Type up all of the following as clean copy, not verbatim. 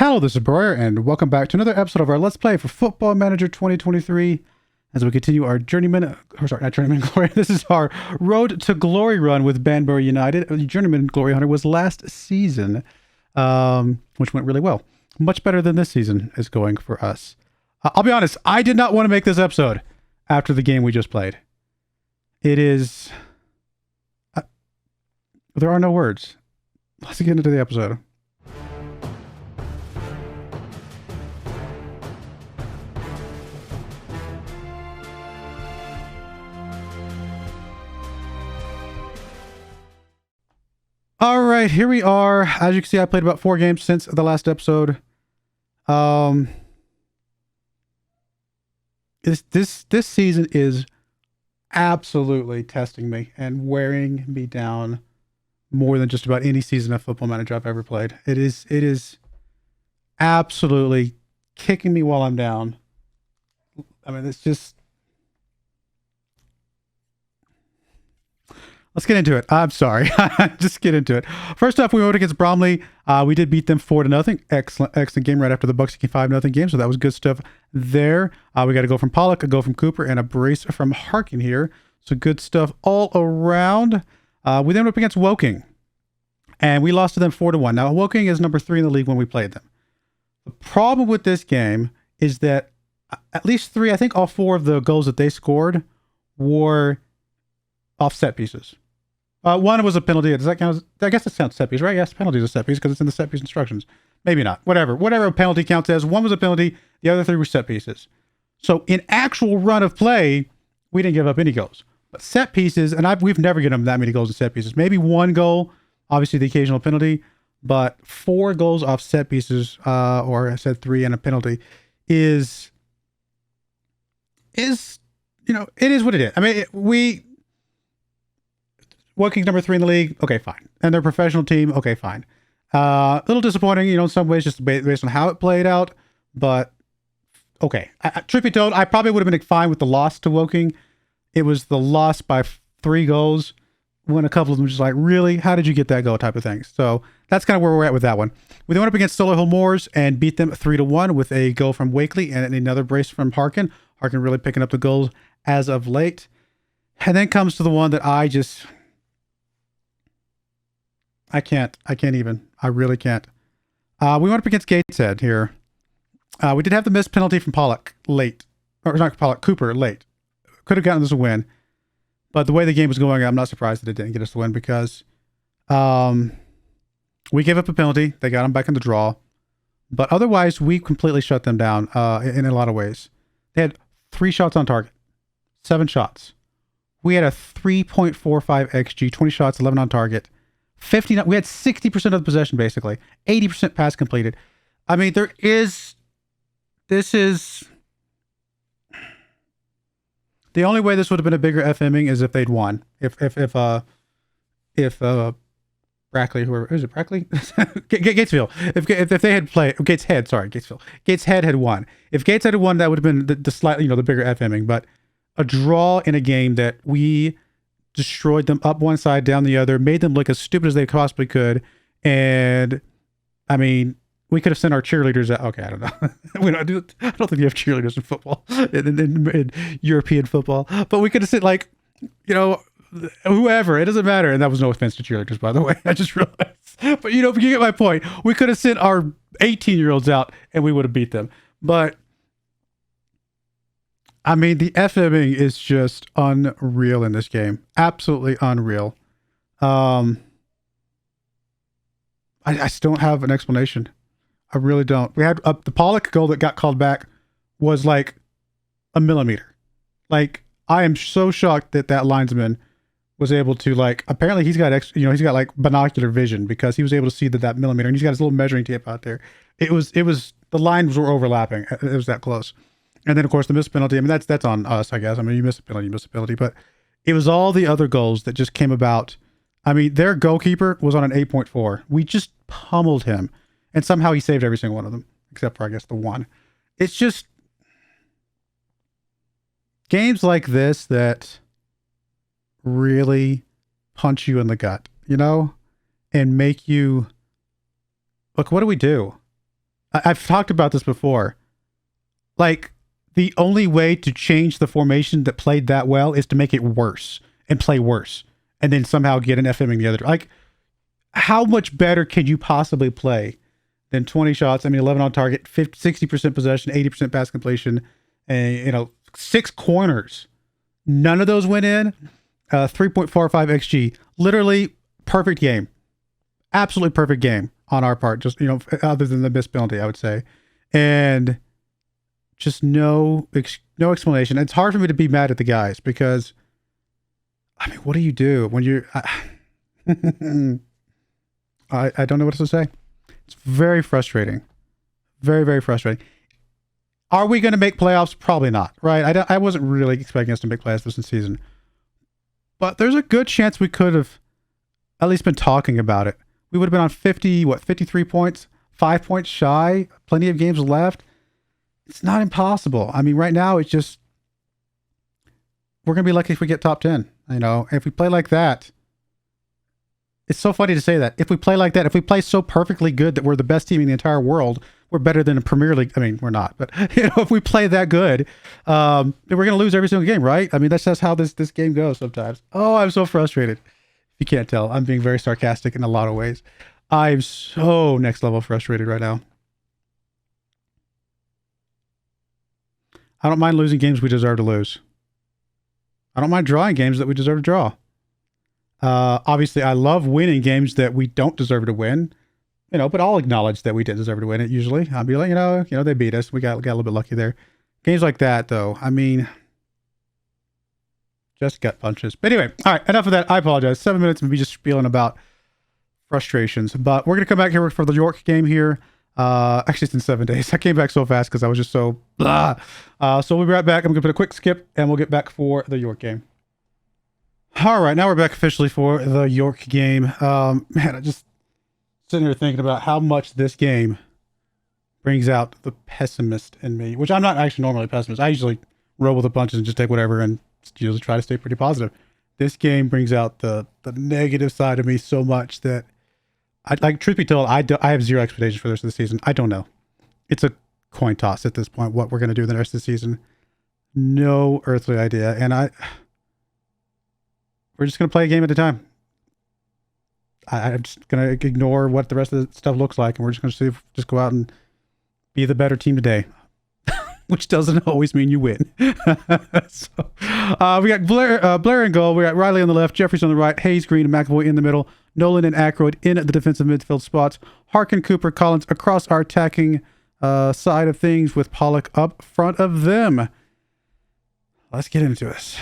Hello, this is Broyar, and welcome back to another episode of our Let's Play for Football Manager 2023. As we continue our Journeyman, not Journeyman Glory, this is our Road to Glory run with Banbury United. Journeyman Glory Hunter was last season, which went really well. Much better than this season is going for us. I'll be honest, I did not want to make this episode after the game we just played. It is... there are no words. Let's get into the episode. All right, here we are. As you can see, I played about 4 games since the last episode. This season is absolutely testing me and wearing me down more than just about any season of Football Manager I've ever played. It is absolutely kicking me while I'm down. I mean, it's just... Let's get into it. I'm sorry. Just get into it. First off, we went against Bromley. We did beat them 4-0. Excellent game right after the Bucks 5-0 game. So that was good stuff there. We got a goal from Pollock, a goal from Cooper, and a brace from Harkin here. So good stuff all around. We then went up against Woking, and we lost to them 4-1. Now, Woking is number 3 in the league when we played them. The problem with this game is that at least 3, I think all 4 of the goals that they scored were off set pieces. One was a penalty. Does that count as, I guess it counts set piece, right? Yes, penalty is a set piece because it's in the set piece instructions. Maybe not. Whatever a penalty counts as. One was a penalty. The other 3 were set pieces. So in actual run of play, we didn't give up any goals. But set pieces, and we've never given them that many goals in set pieces. Maybe 1 goal, obviously the occasional penalty, but 4 goals off set pieces, or I said 3 and a penalty, is you know, it is what it is. I mean, Woking's number 3 in the league. Okay, fine. And they're a professional team. Okay, fine. A little disappointing, you know, in some ways, just based on how it played out. But okay. Truth be told, I probably would have been fine with the loss to Woking. It was the loss by 3 goals when a couple of them just like, really? How did you get that goal type of thing? So that's kind of where we're at with that one. We then went up against Solihull Moors and beat them 3-1 with a goal from Wakely and another brace from Harkin. Harkin really picking up the goals as of late. And then comes to the one that I can't even. I really can't. We went up against Gateshead here. We did have the missed penalty from Pollock late. Or not Pollock, Cooper late. Could have gotten us a win. But the way the game was going, I'm not surprised that it didn't get us the win because we gave up a penalty. They got them back in the draw. But otherwise, we completely shut them down in a lot of ways. They had 3 shots on target. 7 shots. We had a 3.45 XG, 20 shots, 11 on target. 59. We had 60% of the possession, basically. 80% pass completed. I mean, this is... The only way this would have been a bigger FMing is if they'd won. If Brackley, whoever, is it Brackley? Gatesville. If they had played, Gateshead, sorry, Gatesville. Gateshead had won. If Gateshead had won, that would have been the slightly, you know, the bigger FMing. But a draw in a game that we destroyed them up one side, down the other, made them look as stupid as they possibly could. And I mean, we could have sent our cheerleaders out. Okay, I don't know. I don't think you have cheerleaders in football, in European football. But we could have sent, like, you know, whoever. It doesn't matter. And that was no offense to cheerleaders, by the way. I just realized. But, you know, you get my point. We could have sent our 18-year-olds out and we would have beat them. But I mean, the FMing is just unreal in this game. Absolutely unreal. I still don't have an explanation. I really don't. We had the Pollock goal that got called back was like a millimeter. Like, I am so shocked that linesman was able to, like, apparently he's got he's got like binocular vision because he was able to see that millimeter, and he's got his little measuring tape out there. It was the lines were overlapping. It was that close. And then, of course, the missed penalty. I mean, that's on us, I guess. I mean, you missed a penalty. But it was all the other goals that just came about. I mean, their goalkeeper was on an 8.4. We just pummeled him. And somehow he saved every single one of them. Except for, I guess, the one. It's just... games like this that really punch you in the gut, you know? And make you... Look, what do we do? I've talked about this before. Like, the only way to change the formation that played that well is to make it worse and play worse, and then somehow get an FMing the other. Like, how much better can you possibly play than 20 shots? I mean, 11 on target, 60% possession, 80% pass completion, and 6 corners. None of those went in. 3.45 XG. Literally perfect game. Absolutely perfect game on our part. Just, other than the missed penalty, I would say. And just no explanation. It's hard for me to be mad at the guys because, I mean, what do you do when you're... I don't know what else to say. It's very frustrating. Very, very frustrating. Are we going to make playoffs? Probably not, right? I wasn't really expecting us to make playoffs this season. But there's a good chance we could have at least been talking about it. We would have been on 53 points, 5 points shy, plenty of games left. It's not impossible. I mean, right now, it's just, we're going to be lucky if we get top 10. If we play like that, it's so funny to say that. If we play like that, if we play so perfectly good that we're the best team in the entire world, we're better than a Premier League. I mean, we're not, but if we play that good, then we're going to lose every single game, right? I mean, that's just how this game goes sometimes. Oh, I'm so frustrated. If you can't tell, I'm being very sarcastic in a lot of ways. I'm so next level frustrated right now. I don't mind losing games we deserve to lose. I don't mind drawing games that we deserve to draw. Obviously, I love winning games that we don't deserve to win, but I'll acknowledge that we didn't deserve to win it usually. I'll be like, they beat us. We got a little bit lucky there. Games like that, though, I mean, just gut punches. But anyway, all right, enough of that. I apologize. 7 minutes of me just spieling about frustrations. But we're going to come back here for the York game here. Actually, it's in 7 days. I came back so fast because I was just so blah. So we'll be right back. I'm going to put a quick skip, and we'll get back for the York game. All right, now we're back officially for the York game. Man, I just sitting here thinking about how much this game brings out the pessimist in me, which I'm not actually normally a pessimist. I usually roll with the punches and just take whatever and usually try to stay pretty positive. This game brings out the negative side of me so much that, truth be told, I have zero expectations for the rest of the season. I don't know. It's a coin toss at this point, what we're going to do the rest of the season. No earthly idea. And we're just going to play a game at a time. I'm just going to ignore what the rest of the stuff looks like, and we're just going to just go out and be the better team today, which doesn't always mean you win. So, we got Blair in goal. We got Riley on the left, Jeffries on the right, Hayes, Green, and McAvoy in the middle, Nolan and Aykroyd in the defensive midfield spots, Harkin, Cooper, Collins across our attacking side of things with Pollock up front of them. Let's get into this.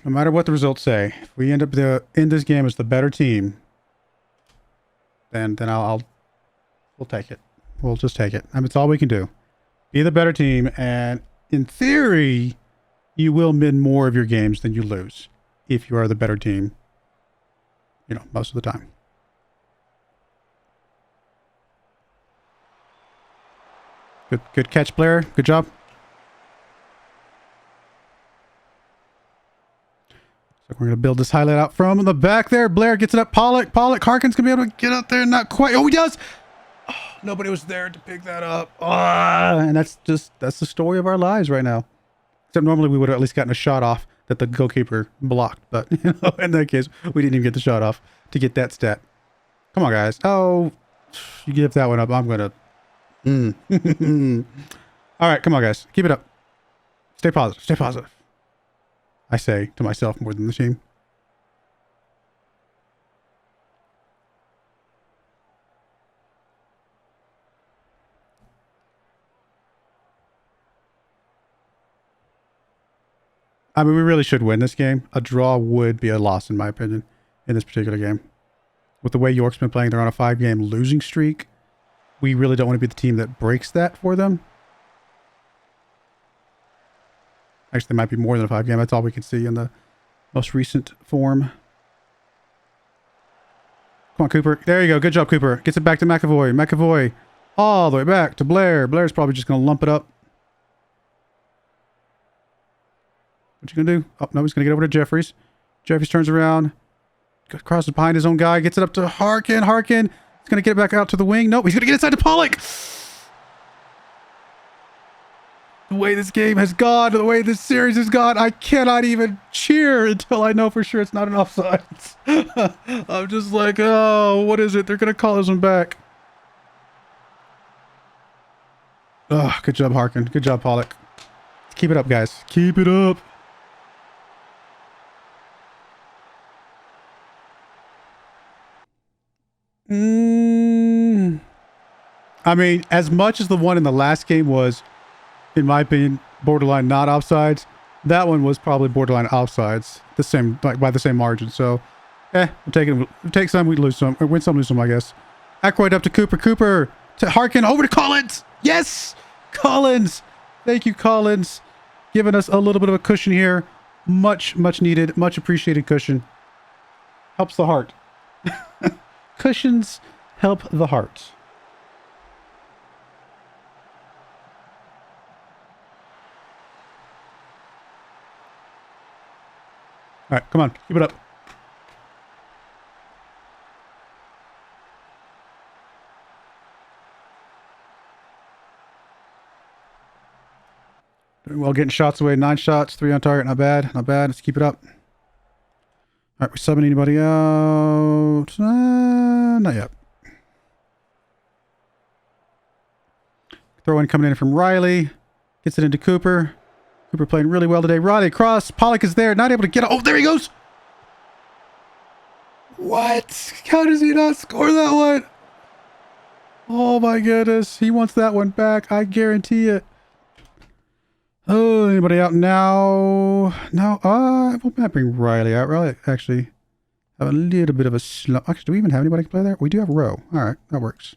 No matter what the results say, if we end up in this game as the better team, then we'll take it. We'll just take it. I mean, it's all we can do. Be the better team, and in theory, you will win more of your games than you lose if you are the better team, most of the time. Good catch, Blair. Good job. So we're going to build this highlight out from the back there. Blair gets it up. Pollock. Harkin's going to be able to get up there. Not quite. Oh, he does. Oh, nobody was there to pick that up. And that's the story of our lives right now. Except normally we would have at least gotten a shot off that the goalkeeper blocked. But in that case, we didn't even get the shot off to get that stat. Come on, guys. Oh, you give that one up. I'm going to... All right, come on, guys. Keep it up. Stay positive. Stay positive. I say to myself more than the team. I mean, we really should win this game. A draw would be a loss, in my opinion, in this particular game. With the way York's been playing, they're on a 5-game losing streak. We really don't want to be the team that breaks that for them. Actually, there might be more than a 5-game. That's all we can see in the most recent form. Come on, Cooper. There you go. Good job, Cooper. Gets it back to McAvoy. McAvoy all the way back to Blair. Blair's probably just going to lump it up. What you gonna do? Oh, no, he's gonna get over to Jeffries. Jeffries turns around. Crosses behind his own guy. Gets it up to Harkin. Harkin. He's gonna get it back out to the wing. Nope, he's gonna get inside to Pollock. The way this game has gone, the way this series has gone, I cannot even cheer until I know for sure it's not an offside. I'm just like, oh, what is it? They're going to call this one back. Oh, good job, Harkin. Good job, Pollock. Keep it up, guys. Keep it up. I mean, as much as the one in the last game was, in my opinion, borderline not offsides, that one was probably borderline offsides, the same, like by the same margin. So, we'll take it. We'll take some, we lose some, or win some, lose some, I guess. Aykroyd up to Cooper. Cooper to Harkin, over to Collins. Yes, Collins. Thank you, Collins, giving us a little bit of a cushion here. Much needed, much appreciated cushion. Helps the heart. Cushions help the heart. All right, come on, keep it up. Doing well, getting shots away. 9 shots, 3 on target. Not bad, not bad. Let's keep it up. All right, we subbing anybody out? Not yet. Throw in coming in from Riley. Gets it into Cooper. Cooper playing really well today. Riley across. Pollock is there. Not able to get it. Oh, there he goes. What? How does he not score that one? Oh my goodness. He wants that one back. I guarantee it. Oh, anybody out now? No. We might bring Riley out. Riley actually have a little bit of a slump. Actually, do we even have anybody to play there? We do have Rowe. All right. That works.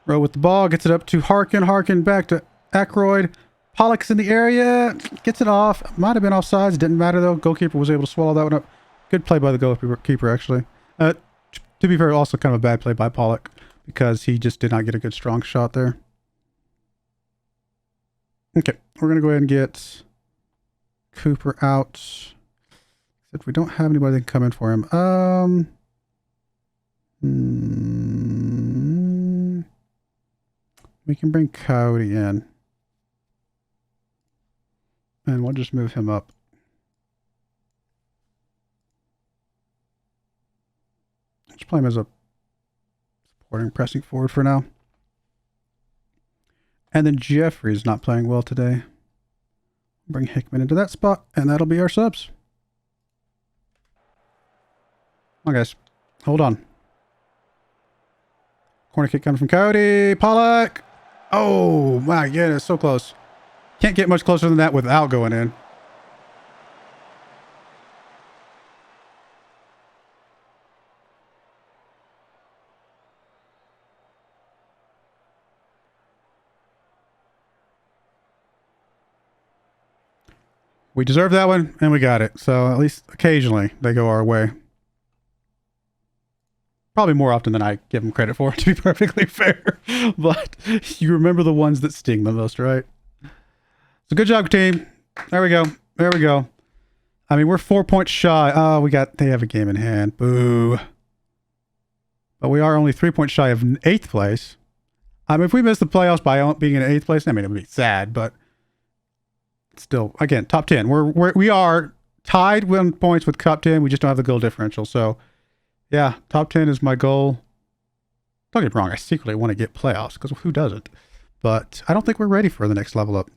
Rowe with the ball, gets it up to Harkin. Harkin back to Aykroyd. Pollock's in the area, gets it off. Might have been offsides, didn't matter though. Goalkeeper was able to swallow that one up. Good play by the goalkeeper, actually. To be fair, also kind of a bad play by Pollock because he just did not get a good strong shot there. Okay, we're going to go ahead and get Cooper out. If we don't have anybody that can come in for him. We can bring Cody in. And we'll just move him up. Let's play him as a supporting pressing forward for now. And then Jeffrey's not playing well today. Bring Hickman into that spot, and that'll be our subs. Come on, guys. Hold on. Corner kick coming from Cody. Pollock. Oh, my goodness. So close. Can't get much closer than that without going in. We deserved that one, and we got it. So at least occasionally they go our way. Probably more often than I give them credit for, to be perfectly fair. But you remember the ones that sting the most, right? So good job, team. There we go. There we go. I mean, we're 4 points shy. Oh, they have a game in hand. Boo. But we are only 3 points shy of 8th place. I mean, if we miss the playoffs by being in 8th place, I mean, it would be sad, but still, again, top 10. We are tied 1 points with top 10. We just don't have the goal differential. So, yeah, top 10 is my goal. Don't get me wrong. I secretly want to get playoffs because who doesn't? But I don't think we're ready for the next level up.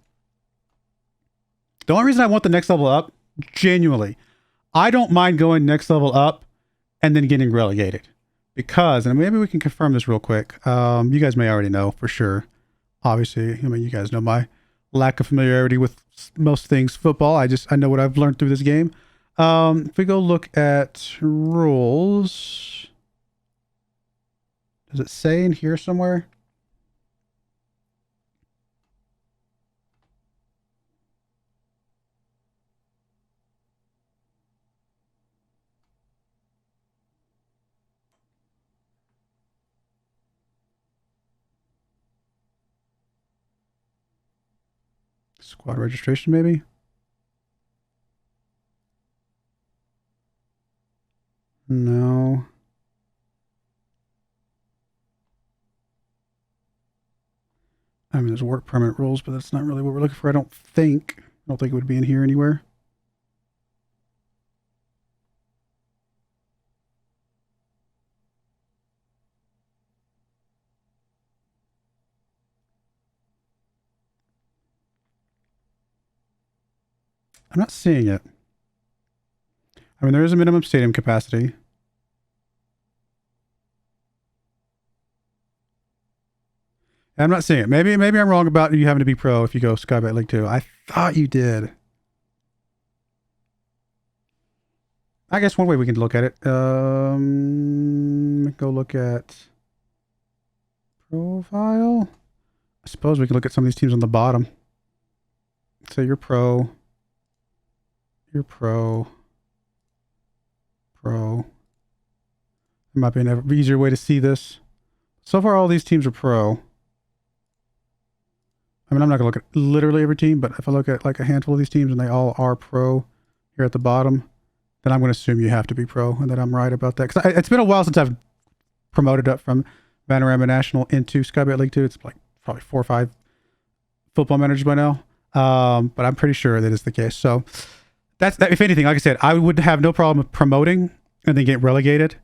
The only reason I want the next level up, genuinely, I don't mind going next level up and then getting relegated. Because, and maybe we can confirm this real quick. You guys may already know for sure. Obviously, I mean, you guys know my lack of familiarity with most things football. I know what I've learned through this game. If we go look at rules, does it say in here somewhere? Squad registration, maybe? No. I mean, there's work permit rules, but that's not really what we're looking for, I don't think. I don't think it would be in here anywhere. I'm not seeing it. I mean, there is a minimum stadium capacity. I'm not seeing it. Maybe I'm wrong about you having to be pro if you go Skybet League 2. I thought you did. I guess one way we can look at it. Go look at profile. I suppose we can look at some of these teams on the bottom. So you're pro. You're pro. Pro. There might be an easier way to see this. So far, all these teams are pro. I mean, I'm not going to look at literally every team, but if I look at like a handful of these teams and they all are pro here at the bottom, then I'm going to assume you have to be pro and that I'm right about that. Because it's been a while since I've promoted up from Vanarama National into Skybet League 2. It's like probably 4 or 5 football managers by now. But I'm pretty sure that is the case. So that's that. If anything, like I said, I would have no problem with promoting and then get relegated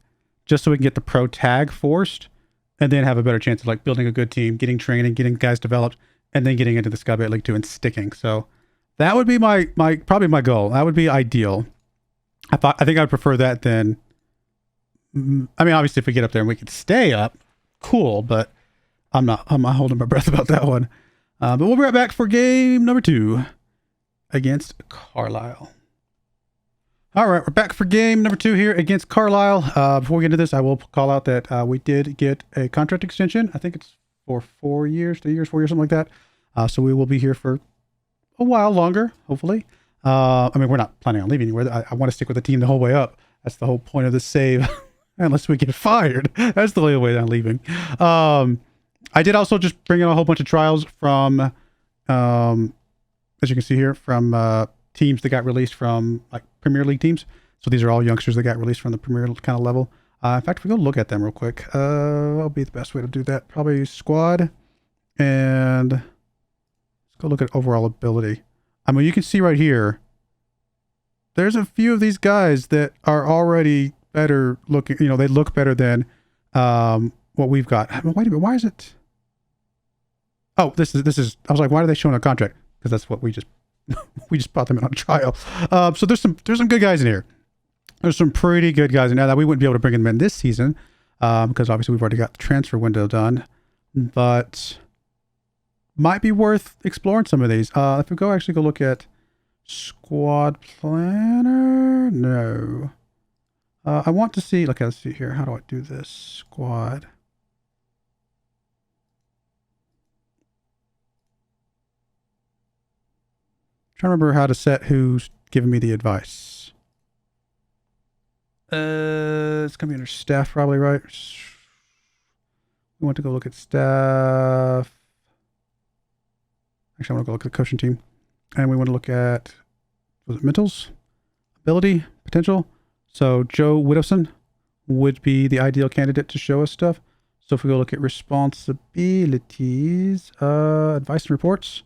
just so we can get the pro tag forced and then have a better chance of like building a good team, getting training, getting guys developed, and then getting into the Skybet League 2 and sticking. So that would be my probably my goal. That would be ideal. I think I would prefer that than, I mean, obviously if we get up there and we could stay up, cool, but I'm not holding my breath about that one. But we'll be right back for game number 2 against Carlisle. All right, we're back for game number 2 here against Carlisle. Before we get into this, I will call out that we did get a contract extension. I think it's for 4 years, 3 years, 4 years, something like that. So we will be here for a while longer, hopefully. I mean, we're not planning on leaving anywhere. I want to stick with the team the whole way up. That's the whole point of this save, unless we get fired. That's the only way I'm leaving. I did also just bring in a whole bunch of trials from, as you can see here, from teams that got released from like Premier League teams. So these are all youngsters that got released from the Premier kind of level. In fact, if we go look at them real quick, that'll be the best way to do that. Probably squad, and let's go look at overall ability. I mean, you can see right here, there's a few of these guys that are already better looking. You know, they look better than what we've got. I mean, wait a minute, why is it? Oh, this is. I was like, why are they showing a contract? Because that's what we just bought them in on trial. So there's some good guys in here. There's some pretty good guys in there that we wouldn't be able to bring them in this season because obviously we've already got the transfer window done, but might be worth exploring some of these. If we actually go look at squad planner, no. I want to see, let's see here. How do I do this? Squad. I'm trying to remember how to set who's giving me the advice. It's going to be under staff probably, right? We want to go look at staff. Actually, I want to go look at the coaching team. And we want to look at, was it mentals? Ability? Potential? So Joe Widowson would be the ideal candidate to show us stuff. So if we go look at responsibilities, advice and reports.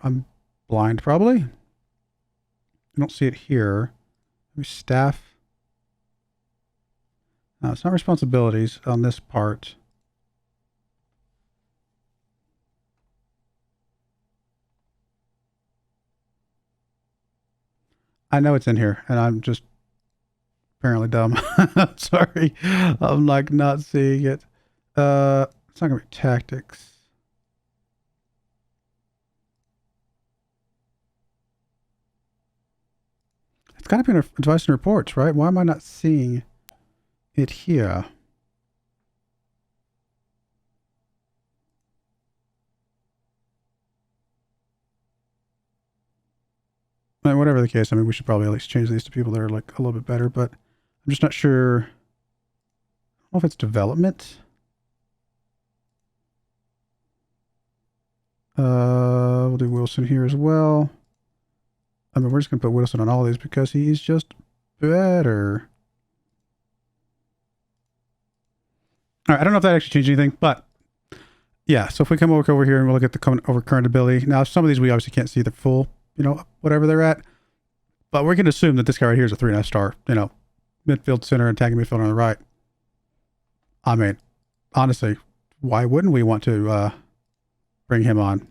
I'm blind probably. I don't see it here. Maybe staff. No, it's not responsibilities on this part. I know it's in here, and I'm just apparently dumb. Sorry. I'm like not seeing it. It's not gonna be tactics. It's gotta be in advice and reports, right? Why am I not seeing it here? And whatever the case, I mean, we should probably at least change these to people that are like a little bit better, but I'm just not sure. I don't know if it's development. We'll do Wilson here as well. I mean, we're just going to put Wilson on all these because he's just better. All right, I don't know if that actually changed anything, but yeah. So if we come over here and we'll look at the current ability. Now, some of these we obviously can't see the full, whatever they're at. But we're going to assume that this guy right here is a 3.5 star, midfield center, attacking midfield on the right. I mean, honestly, why wouldn't we want to bring him on?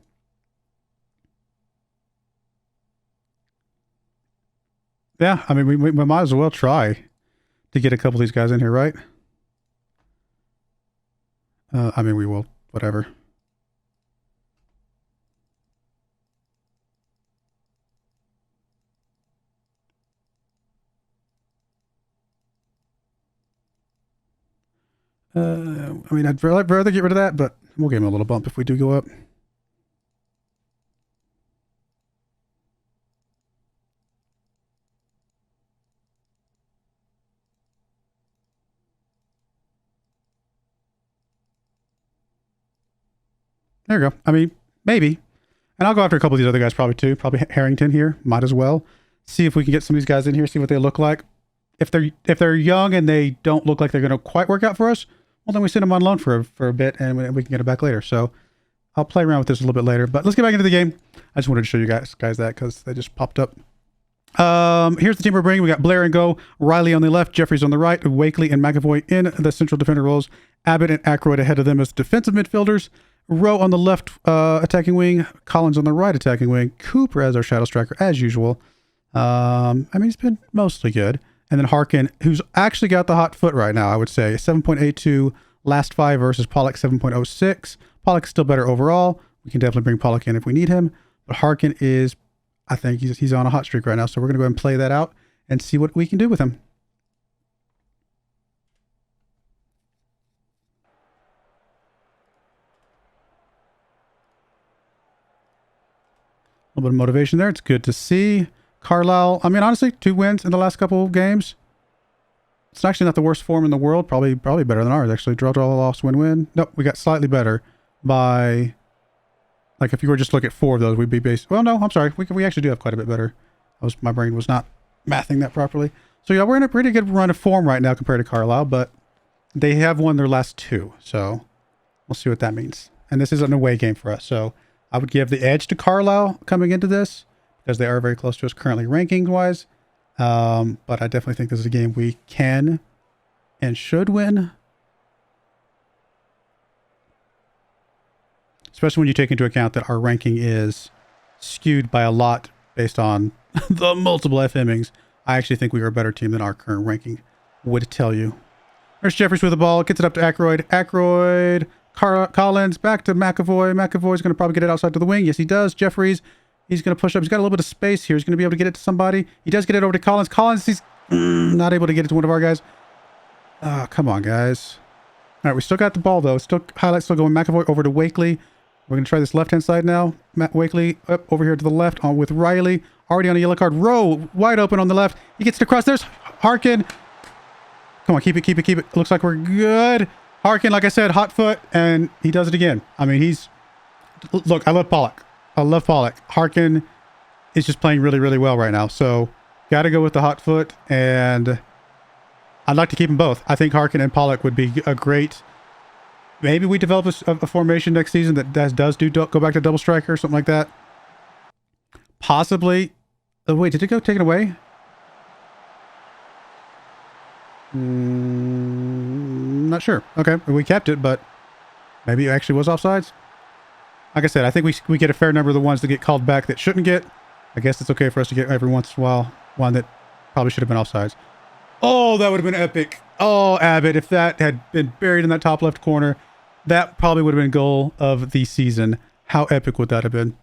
Yeah, I mean, we might as well try to get a couple of these guys in here, right? I mean, we will, whatever. I mean, I'd rather get rid of that, but we'll give him a little bump if we do go up. There you go. I mean, maybe. And I'll go after a couple of these other guys probably too. Probably Harrington here. Might as well. See if we can get some of these guys in here, see what they look like. If they're young and they don't look like they're going to quite work out for us, well, then we send them on loan for a bit and we can get it back later. So I'll play around with this a little bit later. But let's get back into the game. I just wanted to show you guys that because they just popped up. Here's the team we're bringing. We got Blair and Go, Riley on the left, Jeffries on the right, Wakely and McAvoy in the central defender roles, Abbott and Aykroyd ahead of them as defensive midfielders, Rowe on the left attacking wing, Collins on the right attacking wing, Cooper as our shadow striker as usual. I mean, he's been mostly good. And then Harkin, who's actually got the hot foot right now, I would say. 7.82 last 5 versus Pollock 7.06. Pollock's still better overall. We can definitely bring Pollock in if we need him. But Harkin is, I think he's on a hot streak right now. So we're going to go ahead and play that out and see what we can do with him. A little bit of motivation there. It's good to see. Carlisle, I mean, honestly, 2 wins in the last couple of games. It's actually not the worst form in the world. Probably better than ours, actually. Draw, loss, win. Nope, we got slightly better by... Like, if you were just look at 4 of those, we'd be based... Well, no, I'm sorry. We actually do have quite a bit better. My brain was not mathing that properly. So, yeah, we're in a pretty good run of form right now compared to Carlisle, but they have won their last 2. So, we'll see what that means. And this is an away game for us. So, I would give the edge to Carlisle coming into this, because they are very close to us currently rankings-wise. But I definitely think this is a game we can and should win. Especially when you take into account that our ranking is skewed by a lot based on the multiple FMings. I actually think we are a better team than our current ranking would tell you. There's Jeffries with the ball. Gets it up to Aykroyd. Aykroyd, Collins, back to McAvoy. McAvoy's going to probably get it outside to the wing. Yes, he does. Jeffries... He's going to push up. He's got a little bit of space here. He's going to be able to get it to somebody. He does get it over to Collins. Collins, he's not able to get it to one of our guys. Oh, come on, guys. All right, we still got the ball, though. Highlights still going. McAvoy over to Wakely. We're going to try this left-hand side now. Wakely up over here to the left on with Riley. Already on a yellow card. Rowe wide open on the left. He gets it across. There's Harkin. Come on, keep it. Looks like we're good. Harkin, like I said, hot foot, and he does it again. I mean, he's... Look, I love Pollock. Harkin is just playing really, really well right now. So, got to go with the hot foot, and I'd like to keep them both. I think Harkin and Pollock would be a great... Maybe we develop a formation next season that does go back to double striker or something like that. Possibly. Oh, wait, did it go taken away? Not sure. Okay, we kept it, but maybe it actually was offsides. Like I said, I think we get a fair number of the ones that get called back that shouldn't get. I guess it's okay for us to get every once in a while one that probably should have been offsides. Oh, that would have been epic. Oh, Abbott, if that had been buried in that top left corner, that probably would have been goal of the season. How epic would that have been?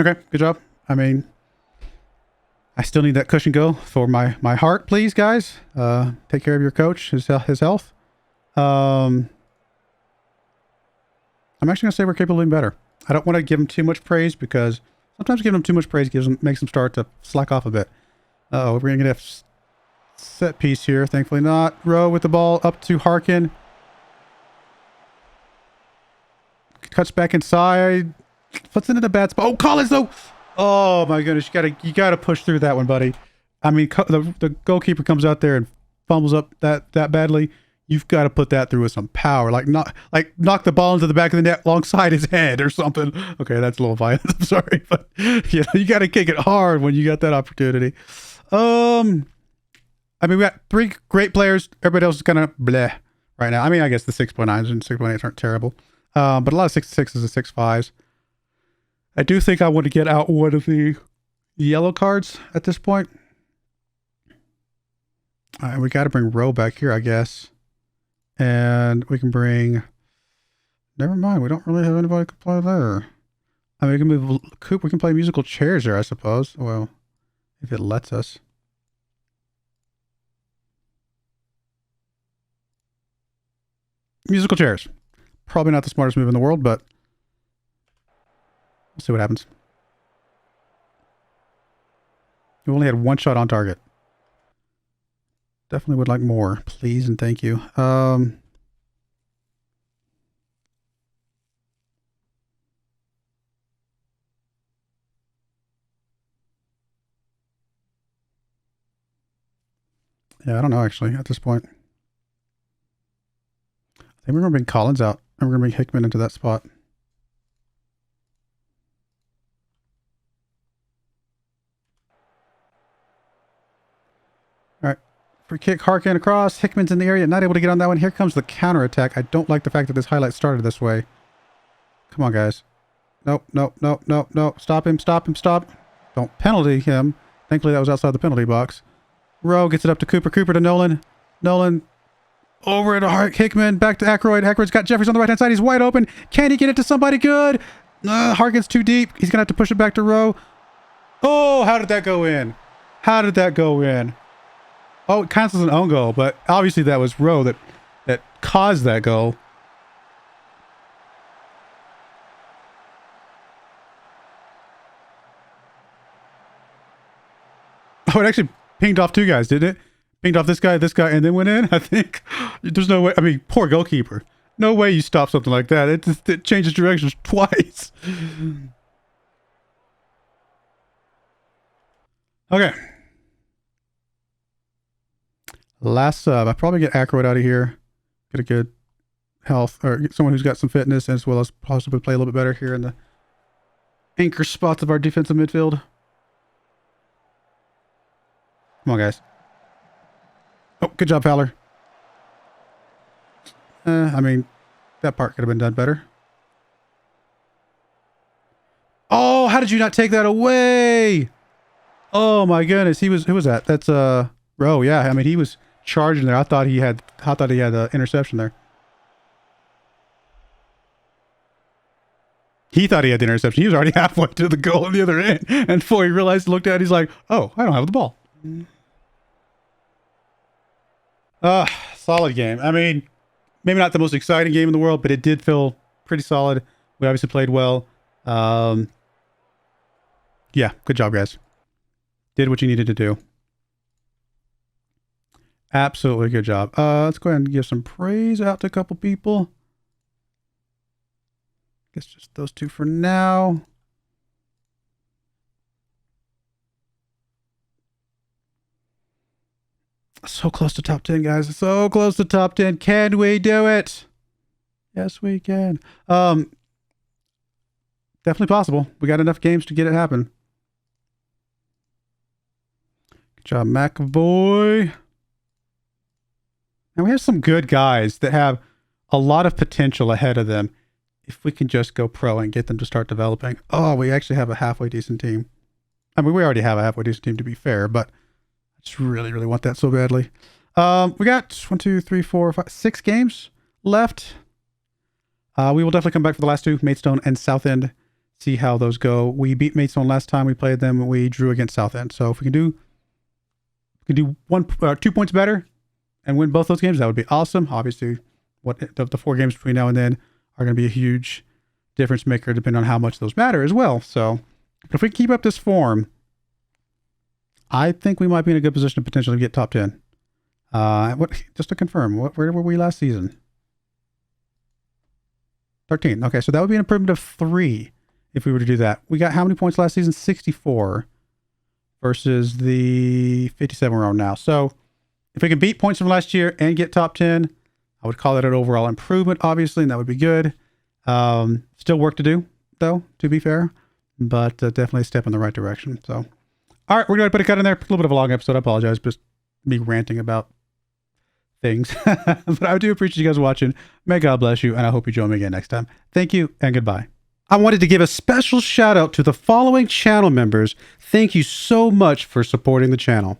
Okay, good job. I mean... I still need that cushion go for my heart, please, guys. Take care of your coach, his health. I'm actually going to say we're capable of doing better. I don't want to give him too much praise because sometimes giving him too much praise makes him start to slack off a bit. Uh-oh, we're going to get set piece here. Thankfully not. Rowe with the ball up to Harkin. Cuts back inside. Puts it in a bad spot. Oh, Collins though. Oh my goodness. You gotta push through that one, buddy. I mean, the goalkeeper comes out there and fumbles up that badly. You've got to put that through with some power. Knock the ball into the back of the net alongside his head or something. Okay, that's a little violent. I'm sorry, but yeah, you got to kick it hard when you got that opportunity. I mean, we got 3 great players. Everybody else is kind of bleh right now. I mean, I guess the 6.9s and 6.8s aren't terrible. But a lot of 6.6s and 6.5s. I do think I want to get out one of the yellow cards at this point. All right, we got to bring Rowe back here, I guess. And we can bring... Never mind, we don't really have anybody who can play there. I mean, we can move Coop. We can play musical chairs there, I suppose. Well, if it lets us. Musical chairs. Probably not the smartest move in the world, but we'll see what happens. We only had 1 shot on target. Definitely would like more, please and thank you. Yeah, I don't know actually at this point. I think we're going to bring Collins out and we're going to bring Hickman into that spot. All right. Free kick, Harkin across. Hickman's in the area, not able to get on that one. Here comes the counter attack. I don't like the fact that this highlight started this way. Come on, guys. Nope, nope, nope, nope, nope. Stop him, stop him, stop. Don't penalty him. Thankfully, that was outside the penalty box. Rowe gets it up to Cooper. Cooper to Nolan. Nolan over to Hickman. Back to Aykroyd. Aykroyd's got Jeffries on the right-hand side. He's wide open. Can he get it to somebody good? Harkin's too deep. He's going to have to push it back to Rowe. Oh, how did that go in? How did that go in? Oh, it counts as an own goal, but obviously that was Rowe that caused that goal. Oh, it actually pinged off 2 guys, didn't it? Pinged off this guy, and then went in, I think. There's no way. I mean, poor goalkeeper. No way you stop something like that. It changes directions twice. Okay. Last sub. I probably get Aykroyd out of here. Get a good health, or get someone who's got some fitness, as well as possibly play a little bit better here in the anchor spots of our defensive midfield. Come on, guys. Oh, good job, Fowler. I mean, that part could have been done better. Oh, how did you not take that away? Oh my goodness, who was that? That's Rowe. Yeah, I mean, he was charging there. I thought he had the interception there. He thought he had the interception. He was already halfway to the goal on the other end, and before he realized, looked at it, he's like, "Oh, I don't have the ball." Solid game. I mean, maybe not the most exciting game in the world, but it did feel pretty solid. We obviously played well. Yeah, good job, guys. Did what you needed to do. Absolutely good job. Let's go ahead and give some praise out to a couple people. Guess just those 2 for now. So close to top 10, guys. So close to top 10. Can we do it? Yes, we can. Definitely possible. We got enough games to get it happen. Good job, McAvoy. And we have some good guys that have a lot of potential ahead of them if we can just go pro and get them to start developing. Oh, we actually have a halfway decent team. I mean, we already have a halfway decent team, to be fair, but I just really, really want that so badly. We got 1, 2, 3, 4, 5, 6 games left. We will definitely come back for the last 2, Maidstone and Southend, see how those go. We beat Maidstone last time we played them. We drew against Southend. So if we can do 2 points better and win both those games, that would be awesome. Obviously, the 4 games between now and then are going to be a huge difference maker, depending on how much those matter as well. So if we keep up this form, I think we might be in a good position to potentially get top 10. Just to confirm, where were we last season? 13. Okay, so that would be an improvement of 3 if we were to do that. We got how many points last season? 64 versus the 57 we're on now. So if we can beat points from last year and get top 10, I would call it an overall improvement, obviously, and that would be good. Still work to do, though, to be fair, but definitely a step in the right direction. So, all right, we're going to put a cut in there. A little bit of a long episode. I apologize, just me ranting about things. But I do appreciate you guys watching. May God bless you, and I hope you join me again next time. Thank you, and goodbye. I wanted to give a special shout out to the following channel members. Thank you so much for supporting the channel.